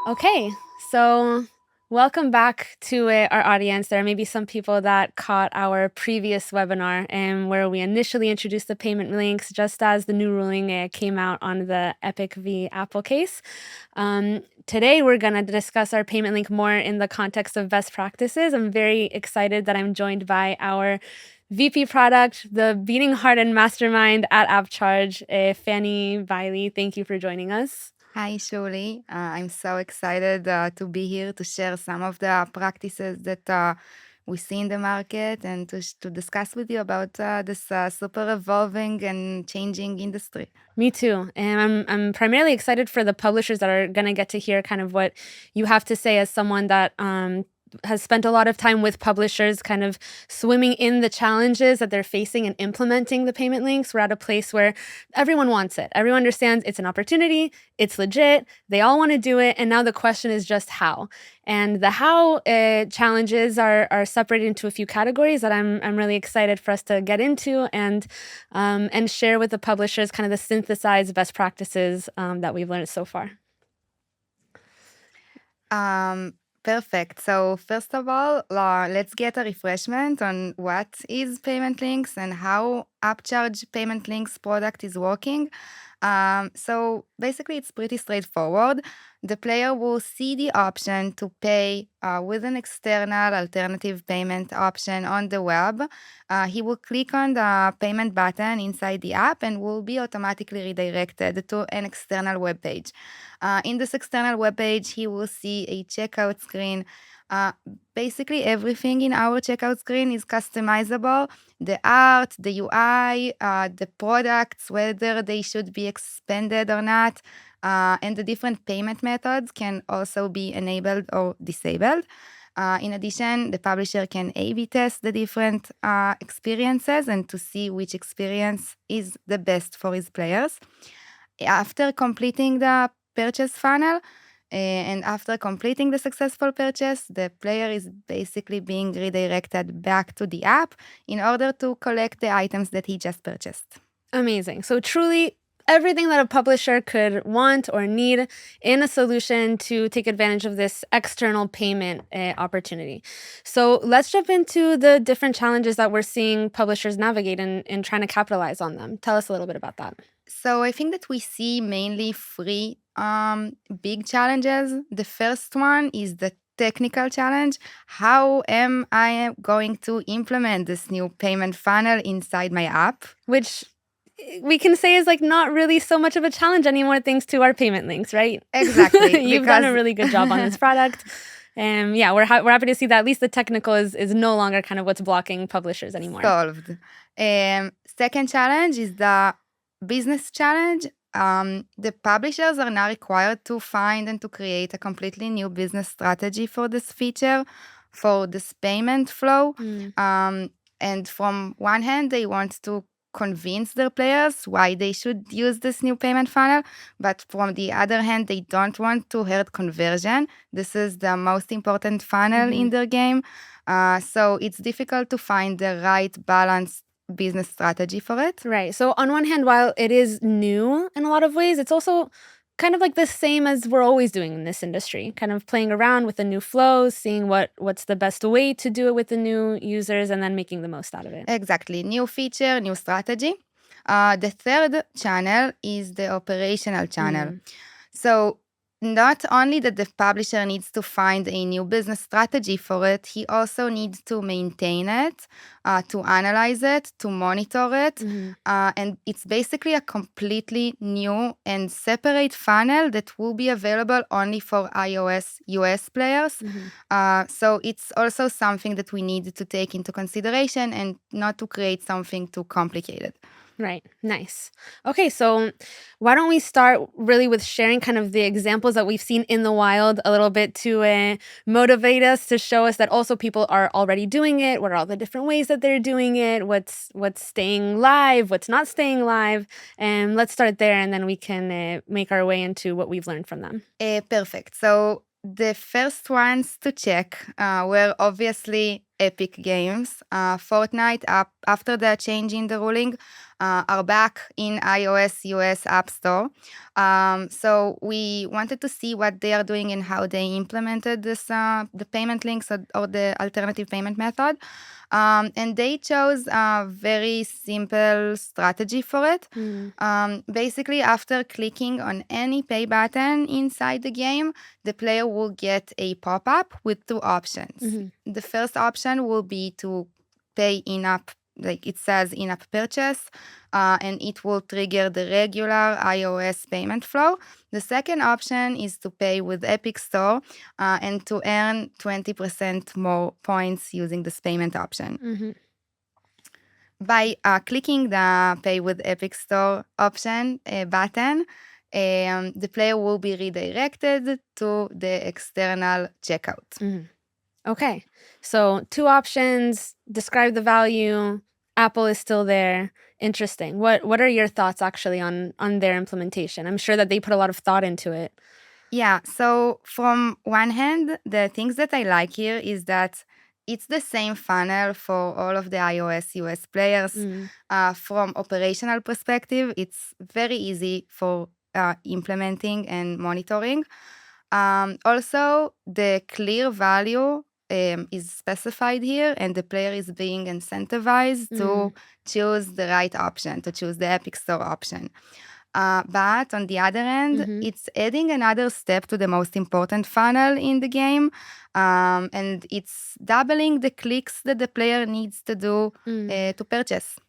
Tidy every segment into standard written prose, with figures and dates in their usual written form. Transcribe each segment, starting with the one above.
Okay, so welcome back to our audience. There may be some people that caught our previous webinar where we initially introduced the payment links just as the new ruling came out on the Epic v. Apple case. Today, we're going to discuss our payment link more in the context of best practices. I'm very excited that I'm joined by our VP product, the beating heart and mastermind at AppCharge, Fanny, Beili. Thank you for joining us. Hi, Shuli. I'm so excited to be here to share some of the practices that we see in the market and to discuss with you about this super evolving and changing industry. Me too. And I'm primarily excited for the publishers that are going to get to hear kind of what you have to say as someone that has spent a lot of time with publishers, kind of swimming in the challenges that they're facing and implementing the payment links. We're at a place where everyone wants it. Everyone understands it's an opportunity. It's legit. They all want to do it. And now the question is just how. And the how challenges are separated into a few categories that I'm really excited for us to get into and share with the publishers kind of the synthesized best practices that we've learned so far. Perfect. So first of all, let's get a refreshment on what is payment links and how AppCharge payment links product is working. So basically, it's pretty straightforward. The player will see the option to pay with an external alternative payment option on the web. He will click on the payment button inside the app and will be automatically redirected to an external web page. In this external web page, he will see a checkout screen. Basically, everything in our checkout screen is customizable. The art, the UI, the products, whether they should be expanded or not, and the different payment methods can also be enabled or disabled. In addition, the publisher can A/B test the different experiences and to see which experience is the best for his players. After completing the purchase funnel, and after completing the successful purchase, the player is basically being redirected back to the app in order to collect the items that he just purchased. Amazing. So truly everything that a publisher could want or need in a solution to take advantage of this external payment opportunity. So let's jump into the different challenges that we're seeing publishers navigate in trying to capitalize on them. Tell us a little bit about that. So I think that we see mainly three big challenges. The first one is the technical challenge. How am I going to implement this new payment funnel inside my app? Which we can say is like not really so much of a challenge anymore thanks to our payment links, right? Exactly. You've done a really good job on this product. Yeah, we're happy to see that at least the technical is no longer kind of what's blocking publishers anymore. Solved. Second challenge is the business challenge. The publishers are now required to find and to create a completely new business strategy for this feature, for this payment flow. And from one hand, they want to convince their players why they should use this new payment funnel. But from the other hand, they don't want to hurt conversion. This is the most important funnel in their game. So it's difficult to find the right balanced business strategy for it. Right. So on one hand, while it is new in a lot of ways, it's also kind of like the same as we're always doing in this industry, kind of playing around with the new flows, seeing what's the best way to do it with the new users, and then making the most out of it. Exactly. New feature, new strategy. The third channel is the operational channel. So not only that the publisher needs to find a new business strategy for it, he also needs to maintain it, to analyze it, to monitor it. And it's basically a completely new and separate funnel that will be available only for iOS US players. So it's also something that we need to take into consideration and not to create something too complicated. Right. Nice. Okay, so why don't we start really with sharing kind of the examples that we've seen in the wild a little bit to motivate us, to show us that also people are already doing it. What are all the different ways that they're doing it? What's staying live? What's not staying live? And let's start there, and then we can make our way into what we've learned from them. Perfect. So the first ones to check were obviously Epic Games. Fortnite, after the change in the ruling, are back in iOS US App Store. So we wanted to see what they are doing and how they implemented this, the payment links or the alternative payment method. And they chose a very simple strategy for it. Basically, after clicking on any pay button inside the game, the player will get a pop-up with two options. The first option will be to pay in-app, like it says in-app purchase, and it will trigger the regular iOS payment flow. The second option is to pay with Epic Store and to earn 20% more points using this payment option. By clicking the Pay with Epic Store option button, the player will be redirected to the external checkout. Okay, so two options, describe the value, Apple is still there. Interesting. What are your thoughts actually on their implementation? I'm sure that they put a lot of thought into it. Yeah, so from one hand, the things that I like here is that it's the same funnel for all of the iOS US players. From operational perspective, it's very easy for implementing and monitoring. Also, the clear value is specified here, and the player is being incentivized to choose the right option, to choose the Epic Store option. But on the other end, it's adding another step to the most important funnel in the game, and it's doubling the clicks that the player needs to do to purchase.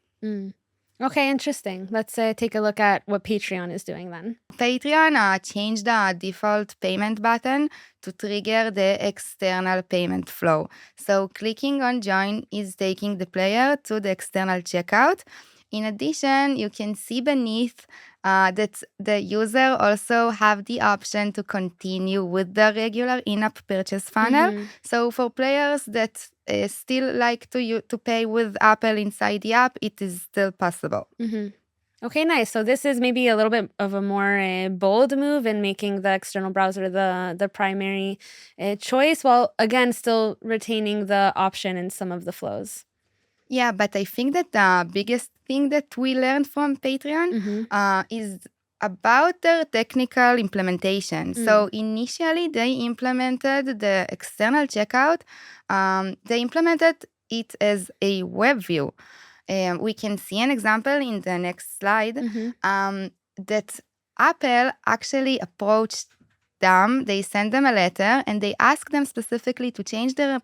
Okay, interesting. Let's take a look at what Patreon is doing then. Patreon changed the default payment button to trigger the external payment flow. So clicking on join is taking the player to the external checkout. In addition, you can see beneath that the user also have the option to continue with the regular in-app purchase funnel. So for players that still like to pay with Apple inside the app, it is still possible. Okay, nice. So this is maybe a little bit of a more bold move in making the external browser the primary choice, while again still retaining the option in some of the flows. Yeah, but I think that the biggest thing that we learned from Patreon is about their technical implementation. So initially, they implemented the external checkout. They implemented it as a web view. We can see an example in the next slide that Apple actually approached them. They sent them a letter and they asked them specifically to change their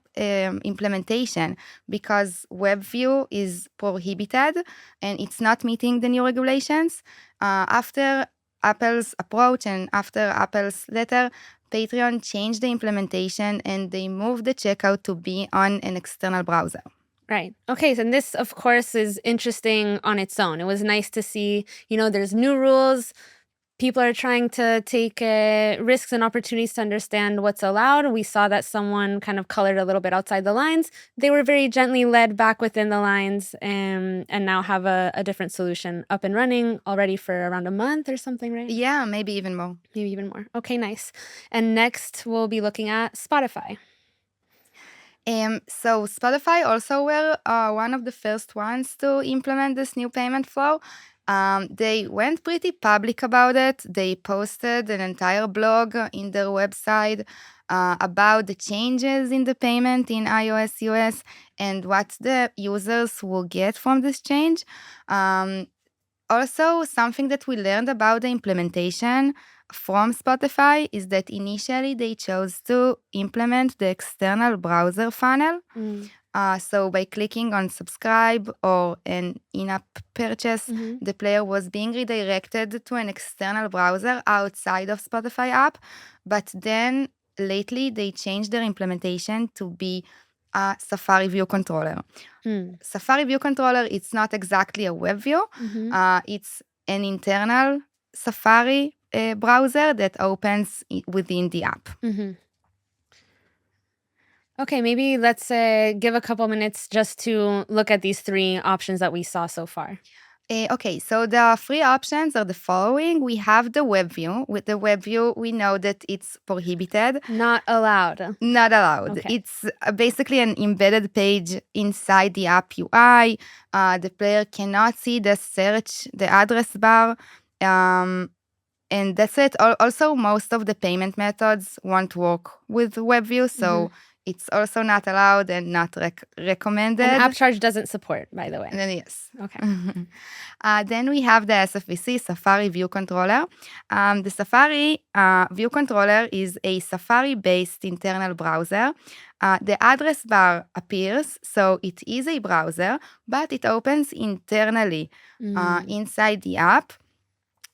implementation because WebView is prohibited and it's not meeting the new regulations. After Apple's approach and after Apple's letter, Patreon changed the implementation and they moved the checkout to be on an external browser. Right. Okay. So this, of course, is interesting on its own. It was nice to see, there's new rules. People are trying to take risks and opportunities to understand what's allowed. We saw that someone kind of colored a little bit outside the lines. They were very gently led back within the lines and now have a different solution up and running already for around a month or something, right? Yeah, maybe even more. Maybe even more. Okay, nice. And next, we'll be looking at Spotify. So Spotify also were one of the first ones to implement this new payment flow. They went pretty public about it. They posted an entire blog in their website about the changes in the payment in iOS US and what the users will get from this change. Also, something that we learned about the implementation from Spotify is that initially they chose to implement the external browser funnel. So by clicking on subscribe or an in-app purchase, the player was being redirected to an external browser outside of Spotify app. But then lately they changed their implementation to be a Safari View Controller. Safari View Controller, it's not exactly a web view. It's an internal Safari browser that opens within the app. Okay, maybe let's give a couple minutes just to look at these three options that we saw so far. Okay, so the free options are the following. We have the web view. With the web view, we know that it's prohibited, Not allowed. not allowed. Okay. It's basically an embedded page inside the app UI. The player cannot see the search, the address bar. Um, and that's it. Also, most of the payment methods won't work with WebView, so it's also not allowed and not And recommended. AppCharge doesn't support, by the way. And then yes. Okay. Then we have the SFVC, Safari View Controller. The Safari View Controller is a Safari-based internal browser. The address bar appears, so it is a browser, but it opens internally inside the app.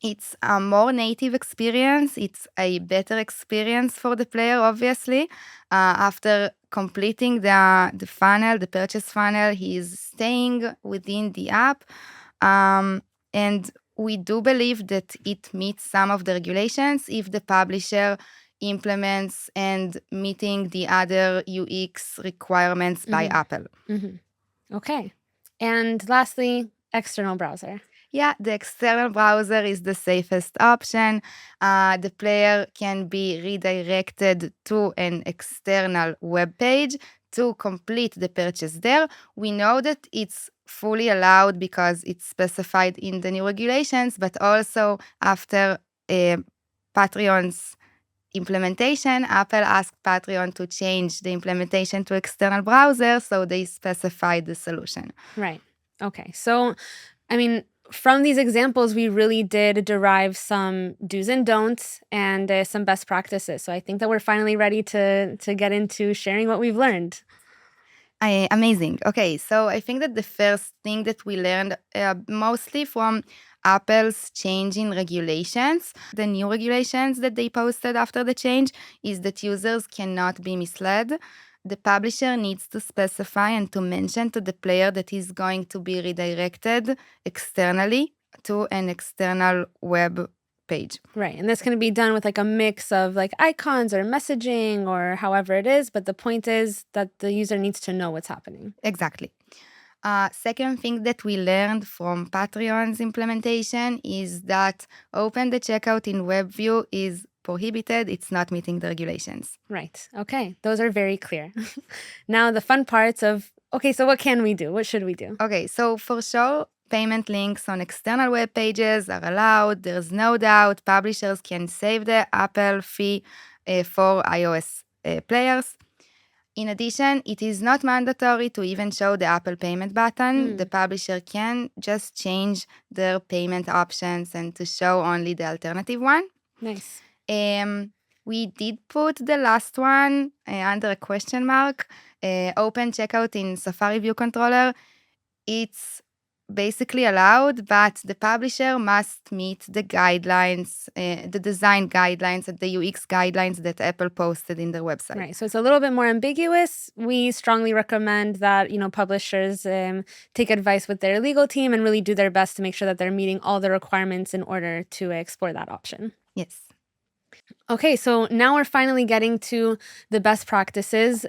It's a more native experience. It's a better experience for the player, obviously. After completing the funnel, the purchase funnel, he is staying within the app. And we do believe that it meets some of the regulations if the publisher implements and meeting the other UX requirements by Apple. Okay. And lastly, external browser. Yeah, the external browser is the safest option. The player can be redirected to an external web page to complete the purchase there. We know that it's fully allowed because it's specified in the new regulations, but also after Patreon's implementation, Apple asked Patreon to change the implementation to external browser, so they specified the solution. Right. Okay. So, I mean, from these examples, we really did derive some do's and don'ts and some best practices. So I think that we're finally ready to get into sharing what we've learned. Amazing. Okay, so I think that the first thing that we learned mostly from Apple's change in regulations, the new regulations that they posted after the change, is that users cannot be misled. The publisher needs to specify and to mention to the player that he's going to be redirected externally to an external web page. Right. And this can be done with like a mix of like icons or messaging or however it is. But the point is that the user needs to know what's happening. Exactly. Second thing that we learned from Patreon's implementation is that open the checkout in WebView is prohibited. It's not meeting the regulations. Right. Okay. Those are very clear. Now the fun parts of, okay, so what can we do? What should we do? Okay, so for sure, payment links on external web pages are allowed. There's no doubt publishers can save the Apple fee for iOS players. In addition, it is not mandatory to even show the Apple payment button. The publisher can just change their payment options and to show only the alternative one. Nice. We did put the last one under a question mark. Open checkout in Safari View Controller. It's basically allowed, but the publisher must meet the guidelines, the design guidelines and the UX guidelines that Apple posted in their website. Right. So it's a little bit more ambiguous. We strongly recommend that, publishers take advice with their legal team and really do their best to make sure that they're meeting all the requirements in order to explore that option. Yes. Okay, so now we're finally getting to the best practices.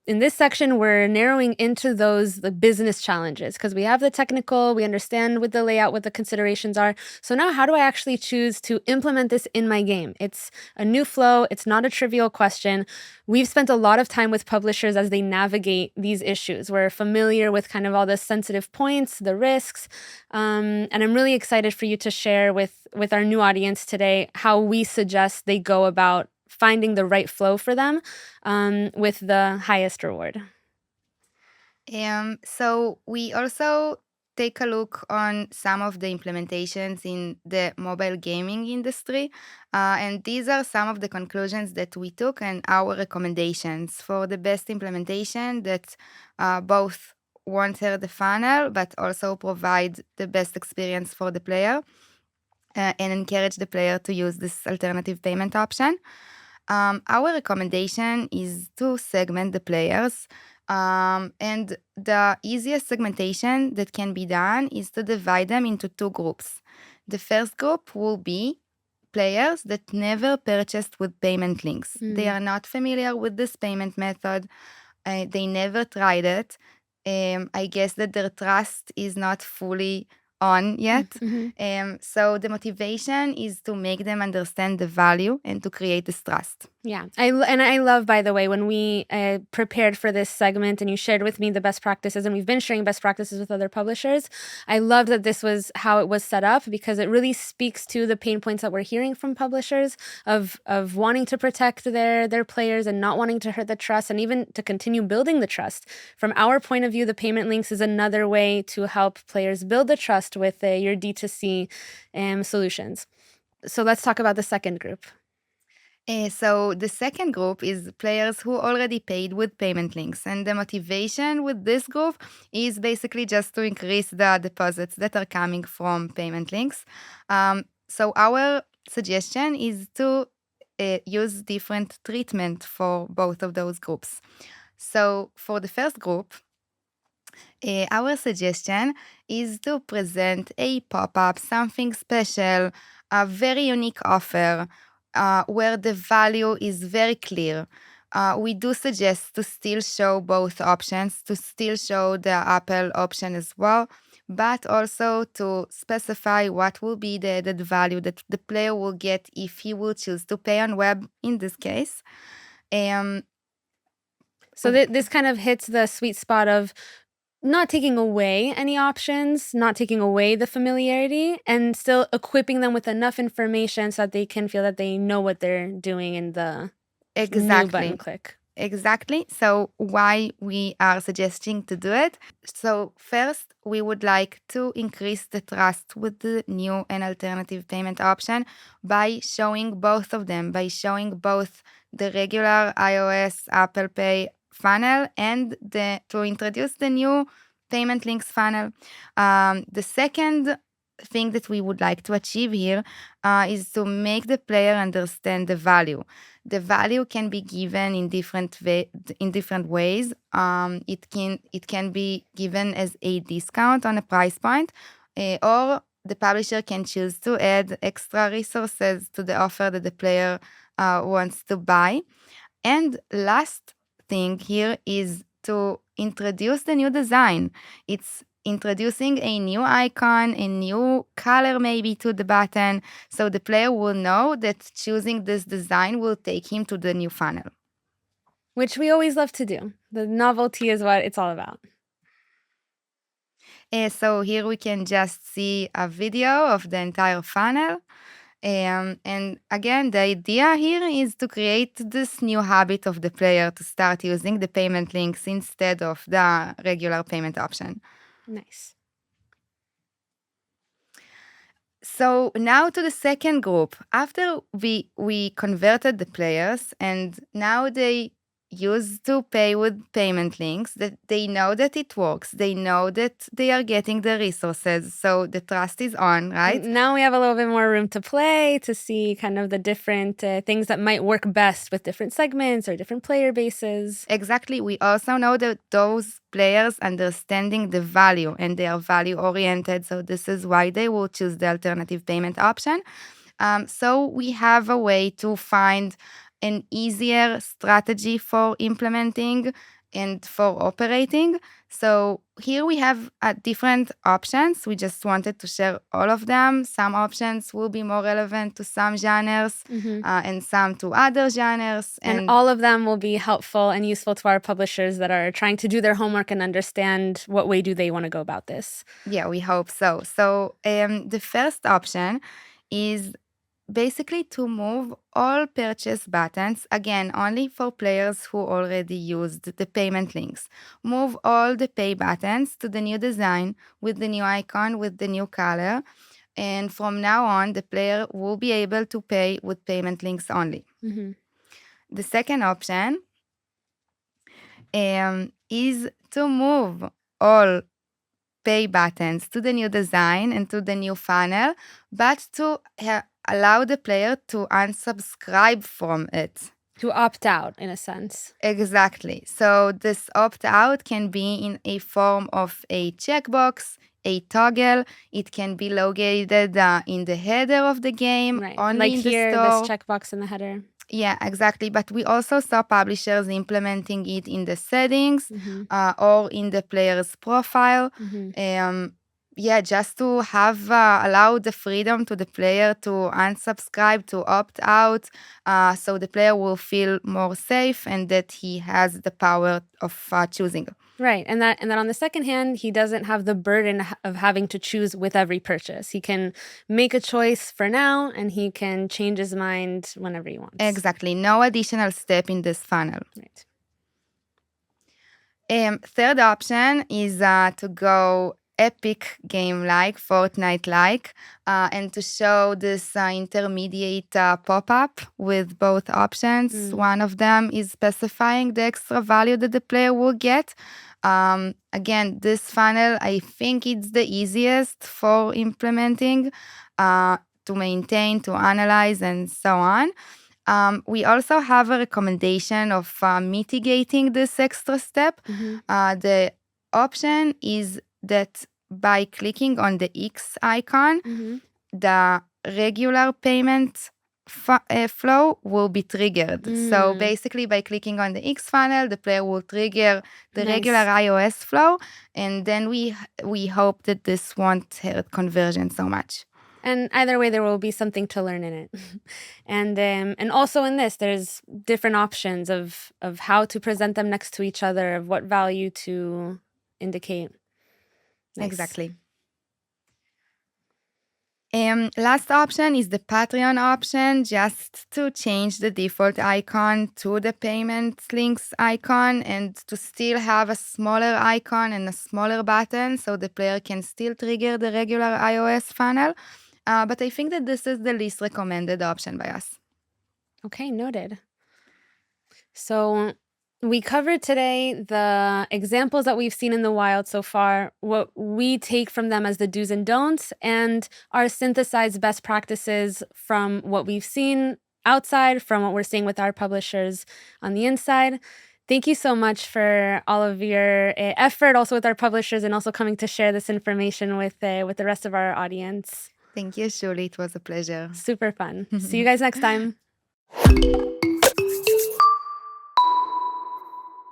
In this section, we're narrowing into the business challenges because we have the technical, we understand with the layout what the considerations are. So now how do I actually choose to implement this in my game? It's a new flow. It's not a trivial question. We've spent a lot of time with publishers as they navigate these issues. We're familiar with kind of all the sensitive points, the risks, and I'm really excited for you to share with our new audience today how we suggest they go about finding the right flow for them with the highest reward. So we also take a look on some of the implementations in the mobile gaming industry. And these are some of the conclusions that we took and our recommendations for the best implementation that both won't hurt the funnel, but also provide the best experience for the player and encourage the player to use this alternative payment option. Our recommendation is to segment the players. And the easiest segmentation that can be done is to divide them into two groups. The first group will be players that never purchased with payment links. They are not familiar with this payment method. They never tried it. I guess that their trust is not fully on yet. Mm-hmm. So the motivation is to make them understand the value and to create this trust. Yeah. I love, by the way, when we prepared for this segment and you shared with me the best practices, and we've been sharing best practices with other publishers, I love that this was how it was set up, because it really speaks to the pain points that we're hearing from publishers of wanting to protect their players and not wanting to hurt the trust, and even to continue building the trust. From our point of view, the payment links is another way to help players build the trust with your D2C solutions. So let's talk about the second group. So the second group is players who already paid with payment links. And the motivation with this group is basically just to increase the deposits that are coming from payment links. So our suggestion is to use different treatment for both of those groups. So for the first group, our suggestion is to present a pop-up, something special, a very unique offer where the value is very clear. We do suggest to still show both options, to still show the Apple option as well, but also to specify what will be the added value that the player will get if he will choose to pay on web in this case. So this kind of hits the sweet spot of not taking away any options, not taking away the familiarity, and still equipping them with enough information so that they can feel that they know what they're doing in the new button click. Exactly. So why we are suggesting to do it? So first, we would like to increase the trust with the new and alternative payment option by showing both of them, by showing both the regular iOS Apple Pay funnel and to introduce the new payment links funnel. The second thing that we would like to achieve here is to make the player understand the value. The value can be given in different ways. It can be given as a discount on a price point, or the publisher can choose to add extra resources to the offer that the player wants to buy. And last thing here is to introduce the new design. It's introducing a new icon, a new color maybe to the button, so the player will know that choosing this design will take him to the new funnel. Which we always love to do. The novelty is what it's all about. So here we can just see a video of the entire funnel. And again, the idea here is to create this new habit of the player to start using the payment links instead of the regular payment option. Nice. So now to the second group. After we converted the players and now they use to pay with payment links, that they know that it works. They know that they are getting the resources. So the trust is on, right? Now we have a little bit more room to play, to see kind of the different things that might work best with different segments or different player bases. Exactly. We also know that those players understanding the value and they are value oriented. So this is why they will choose the alternative payment option. So we have a way to find an easier strategy for implementing and for operating. So here we have different options. We just wanted to share all of them. Some options will be more relevant to some genres and some to other genres. And all of them will be helpful and useful to our publishers that are trying to do their homework and understand what way do they want to go about this. Yeah, we hope so. So the first option is basically to move all purchase buttons, again, only for players who already used the payment links. Move all the pay buttons to the new design with the new icon, with the new color. And from now on, the player will be able to pay with payment links only. The second option is to move all pay buttons to the new design and to the new funnel, but to allow the player to unsubscribe from it. To opt out, in a sense. Exactly. So this opt-out can be in a form of a checkbox, a toggle. It can be located in the header of the game, right. only like in here, the store. This checkbox in the header. Yeah, exactly. But we also saw publishers implementing it in the settings or in the player's profile. yeah, just to have allow the freedom to the player to unsubscribe, to opt out, so the player will feel more safe and that he has the power of choosing. Right. And that on the second hand, he doesn't have the burden of having to choose with every purchase. He can make a choice for now and he can change his mind whenever he wants. Exactly. No additional step in this funnel. Right. Third option is to go epic game-like, Fortnite-like, and to show this intermediate pop-up with both options. One of them is specifying the extra value that the player will get. Again, this funnel, I think it's the easiest for implementing, to maintain, to analyze, and so on. We also have a recommendation of mitigating this extra step. The option is that by clicking on the X icon, the regular payment flow will be triggered. So basically, by clicking on the X funnel, the player will trigger the regular iOS flow, and then we hope that this won't hurt conversion so much. And either way, there will be something to learn in it. And also in this, there's different options of how to present them next to each other, of what value to indicate. Nice. Exactly. Last option is the Patreon option, just to change the default icon to the payment links icon and to still have a smaller icon and a smaller button so the player can still trigger the regular iOS funnel. But I think that this is the least recommended option by us. Okay, noted. So we covered today the examples that we've seen in the wild so far, what we take from them as the do's and don'ts, and our synthesized best practices from what we've seen outside, from what we're seeing with our publishers on the inside. Thank you so much for all of your effort, also with our publishers, and also coming to share this information with the rest of our audience. Thank you, Shuli. It was a pleasure. Super fun. See you guys next time.